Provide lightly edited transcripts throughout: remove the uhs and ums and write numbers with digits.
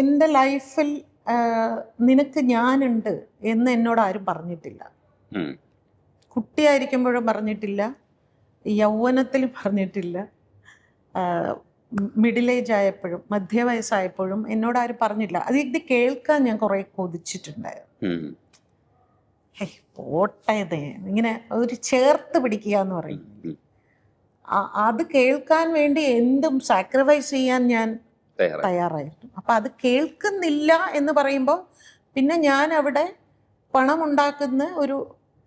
എൻ്റെ ലൈഫിൽ നിനക്ക് ഞാനുണ്ട് എന്ന് എന്നോട് ആരും പറഞ്ഞിട്ടില്ല. കുട്ടിയായിരിക്കുമ്പോഴും പറഞ്ഞിട്ടില്ല, യൗവനത്തിൽ പറഞ്ഞിട്ടില്ല, മിഡിൽ ഏജ് ആയപ്പോഴും മധ്യവയസ്സായപ്പോഴും എന്നോട് ആരും പറഞ്ഞിട്ടില്ല. ഇത് കേൾക്കാൻ ഞാൻ കുറേ കൊതിച്ചിട്ടുണ്ടായിരുന്നു. പോട്ടയത് ഇങ്ങനെ ഒരു ചേർത്ത് പിടിക്കുക എന്ന് പറയും. അത് കേൾക്കാൻ വേണ്ടി എന്തും സാക്രിഫൈസ് ചെയ്യാൻ ഞാൻ തയ്യാറായിരുന്നു. അപ്പം അത് കേൾക്കുന്നില്ല എന്ന് പറയുമ്പോൾ പിന്നെ ഞാൻ അവിടെ പണം ഉണ്ടാക്കുന്ന ഒരു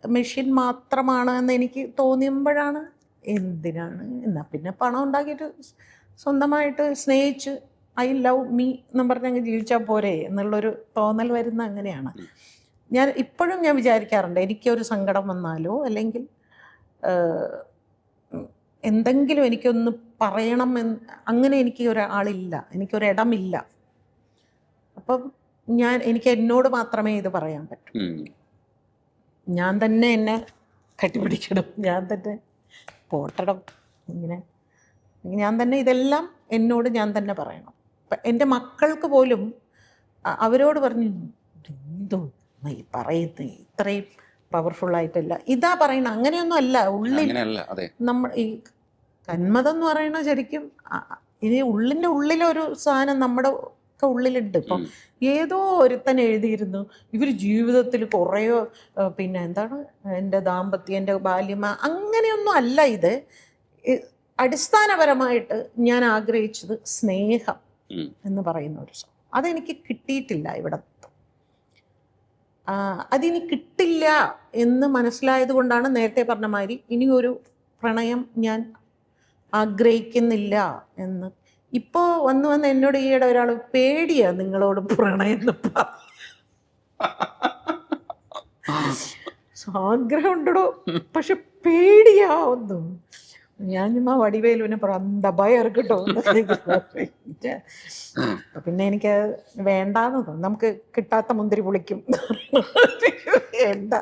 മെഷീൻ മാത്രമാണ് എന്ന് എനിക്ക് തോന്നിയുമ്പോഴാണ് എന്തിനാണ് എന്നാൽ പിന്നെ പണം ഉണ്ടാക്കിയിട്ട് സ്വന്തമായിട്ട് സ്നേഹിച്ച് ഐ ലവ് മീ എന്നും പറഞ്ഞങ്ങ് ജീവിച്ചാൽ പോരെ എന്നുള്ളൊരു തോന്നൽ വരുന്ന അങ്ങനെയാണ്. ഞാൻ ഇപ്പോഴും ഞാൻ വിചാരിക്കാറുണ്ട്, എനിക്കൊരു സങ്കടം വന്നാലോ അല്ലെങ്കിൽ എന്തെങ്കിലും എനിക്കൊന്ന് പറയണം അങ്ങനെ എനിക്ക് ഒരാളില്ല, എനിക്കൊരിടമില്ല. അപ്പം എനിക്ക് എന്നോട് മാത്രമേ ഇത് പറയാൻ പറ്റൂ. ഞാൻ തന്നെ എന്നെ കെട്ടിപ്പിടിക്കണം, ഞാൻ തന്നെ പോട്ടണം, ഇങ്ങനെ ഞാൻ തന്നെ ഇതെല്ലാം എന്നോട് ഞാൻ തന്നെ പറയണം. അപ്പം എൻ്റെ മക്കൾക്ക് പോലും അവരോട് പറഞ്ഞു, എന്തോ ഈ പറയുന്നത് ഇത്രയും പവർഫുള്ളായിട്ടല്ല ഇതാ പറയണ, അങ്ങനെയൊന്നും അല്ല. ഉള്ളിൽ നമ്മൾ ഈ കന്മതം എന്ന് പറയുന്നത് ശരിക്കും ഇനി ഉള്ളിൻ്റെ ഉള്ളിലൊരു സാധനം നമ്മുടെ ഒക്കെ ഉള്ളിലുണ്ട്. ഇപ്പം ഏതോ ഒരുത്തൻ എഴുതിയിരുന്നു, ഇവർ ജീവിതത്തിൽ കുറേയോ പിന്നെ എന്താണ് എൻ്റെ ദാമ്പത്യം, എൻ്റെ ബാല്യം, അങ്ങനെയൊന്നും അല്ല. ഇത് അടിസ്ഥാനപരമായിട്ട് ഞാൻ ആഗ്രഹിച്ചത് സ്നേഹം എന്ന് പറയുന്ന ഒരു സാധനം. അതെനിക്ക് കിട്ടിയിട്ടില്ല ഇവിടെ. അതിനി കിട്ടില്ല എന്ന് മനസ്സിലായത് കൊണ്ടാണ് നേരത്തെ പറഞ്ഞ മാതിരി ഇനി ഒരു പ്രണയം ഞാൻ ആഗ്രഹിക്കുന്നില്ല എന്ന്. ഇപ്പോൾ വന്ന് എന്നോട് ഈയിടെ ഒരാൾ, പേടിയാ നിങ്ങളോട് പ്രണയം ആഗ്രഹം ഉണ്ടോ പക്ഷെ പേടിയാവുന്നു. ഞാൻ ചുമ്മാ വടിവേലുവിനെ എന്താ ഭയം ഇറക്കട്ടോ. പിന്നെ എനിക്ക് വേണ്ടാന്ന് തോന്നും. നമുക്ക് കിട്ടാത്ത മുന്തിരി പുളിക്കും. വേണ്ട.